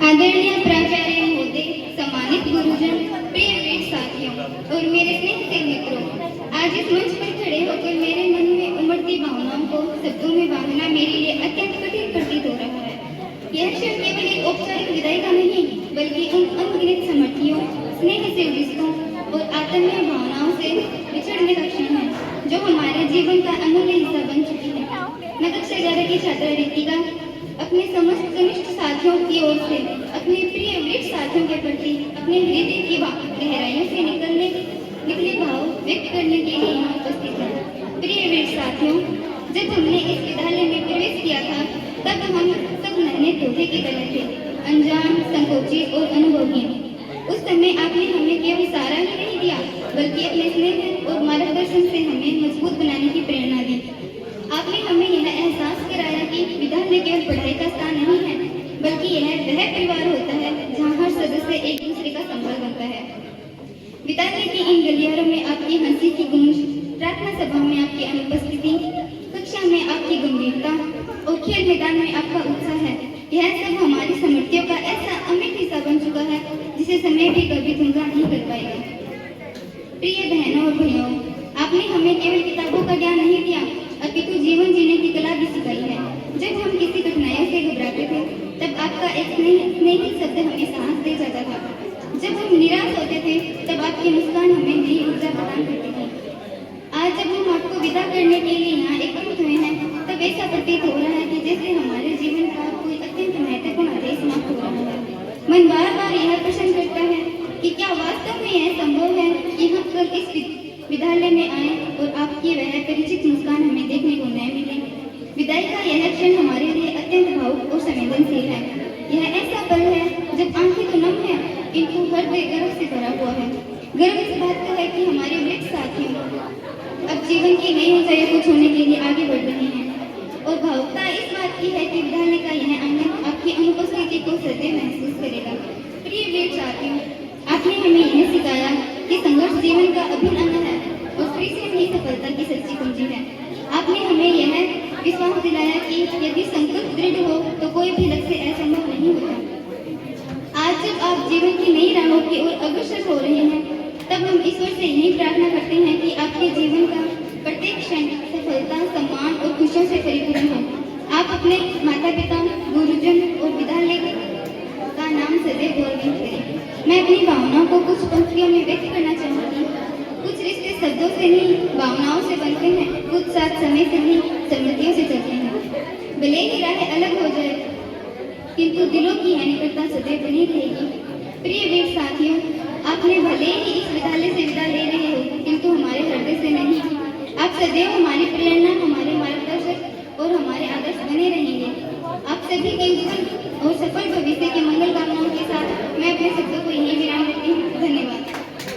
आदरणीय प्राचार्य महोदय, सम्मानित गुरुजन, प्रिय वीर साथियों और मेरे स्नेह से मित्रों, आज इस मंच पर खड़े होकर मेरे मन में उमड़ती भावनाओं को शब्दों में बांधना मेरे लिए अत्यंत कठिन प्रतीत हो रहा है। यह क्षण केवल एक औपचारिक विदाई का नहीं, बल्कि उन अनगिनत समर्थियों, स्नेह से रिश्तों और आत्मीय भावनाओं से विछड़ने का क्षण है, जो हमारे जीवन का अमूल्य हिस्सा बन चुकी है। मैं कक्षा 11 की छात्रा रितिका अपने समस्त कनिष्ठ साथियों की ओर से अपने प्रिय वीर साथियों के प्रति अपने हृदय की गहराइयों से निकले भाव व्यक्त करने के लिए यहाँ उपस्थित हैं। प्रिय वीर साथियों, जब हमने इस विद्यालय में प्रवेश किया था, तब हम सब नन्हे तोते की तरह थे, अनजान, संकोचित और अनुभवहीन। उस समय आपने हमें केवल सहारा ही नहीं दिया, बल्कि अपने स्नेह और मार्गदर्शन से हमें मजबूत बनाने की प्रेरणा दी। आपने हमें यह एहसास कराया कि विद्यालय केवल पढ़ाई का स्थान नहीं है, बल्कि यह वह परिवार होता है जहाँ हर सदस्य एक दूसरे का संबल बनता है। विद्यालय की इन गलियारों में आपकी हंसी की गूंज, प्रार्थना सभा में आपकी अनुपस्थिति, कक्षा में आपकी गंभीरता और खेल मैदान में आपका उत्साह है, यह सब हमारी स्मृतियों का ऐसा अमिट हिस्सा बन चुका है जिसे समय भी कभी धुंधला नहीं कर पाएगा। प्रिय बहनों और भाइयों, आपने हमें केवल किताबों का ज्ञान नहीं दिया, अपितु जीवन जीने की कला भी सिखाई है। जब हम किसी कठिनाइयों से घबराते थे, तब आपका एक स्नेही शब्द हमें साहस दे जाता था। जब हम निराश होते थे, तब आपकी मुस्कान हमें नई ऊर्जा प्रदान करती थी। आज जब हम आपको विदा करने के लिए यहाँ एकत्रित हुए हैं, तब ऐसा प्रतीत हो रहा है कि जैसे हमारे जीवन का कोई अत्यंत महत्वपूर्ण आदेश समाप्त हो रहा है। मन बार बार यह प्रश्न करता है कि क्या वास्तव में यह संभव है कि हम कल इस विद्यालय में आए और आपकी वह परिचित मुस्कान हमें देखने को न मिले। विदाई का यह क्षण हमारे लिए अत्यंत भावुक और संवेदनशील है। यह ऐसा पल है जब आंखें तो नम है, किंतु हृदय गर्व से भरा हुआ है। गर्व इस बात का है कि हमारे वीर साथियों अब जीवन की नई ऊंचाइयों को छूने के लिए आगे बढ़ रहे हैं, और भावुकता इस बात की है कि विद्यालय का यह आंगन आपकी अनुपस्थिति को सदैव महसूस करेगा। प्रिय वीर साथियों, आपने हमें यह सिखाया कि संघर्ष जीवन का अभिन्न अंग है और परिश्रम ही सफलता की सच्ची कुंजी है। आपने हमें यह विश्वास दिलाया कि यदि संकल्प दृढ़ हो तो कोई भी लक्ष्य असंभव नहीं होता। आज जब आप जीवन की नई राहों की ओर अग्रसर हो रहे हैं, तब हम ईश्वर से यही प्रार्थना करते हैं कि आपके जीवन का प्रत्येक क्षण सफलता, सम्मान और खुशियों से परिपूर्ण हो। आप अपने माता पिता, गुरुजन और विद्यालय का नाम सदैव गौरवान्वित करें। मैं अपनी भावनाओं को कुछ पंक्तियों में व्यक्त करना चाहूँगी। कुछ रिश्ते शब्दों से नहीं, भावनाओं से बनते हैं, कुछ साथ समय से नहीं, स्मृतियों से चलते हैं। भले ही राहें अलग हो जाए, किंतु दिलों की निकटता सदैव बनी रहेगी। प्रिय वीर साथियों, आपने भले ही इस विद्यालय से विदा ले रहे हो, किंतु हमारे हृदय से नहीं। आप सदैव हमारी प्रेरणा, हमारे मार्गदर्शक और हमारे आदर्श बने रहेंगे। आप सभी के उज्जवल और सफल भविष्य की मंगल कामनाओं के साथ मैं अपने शब्दों को यही विराम देती हूँ।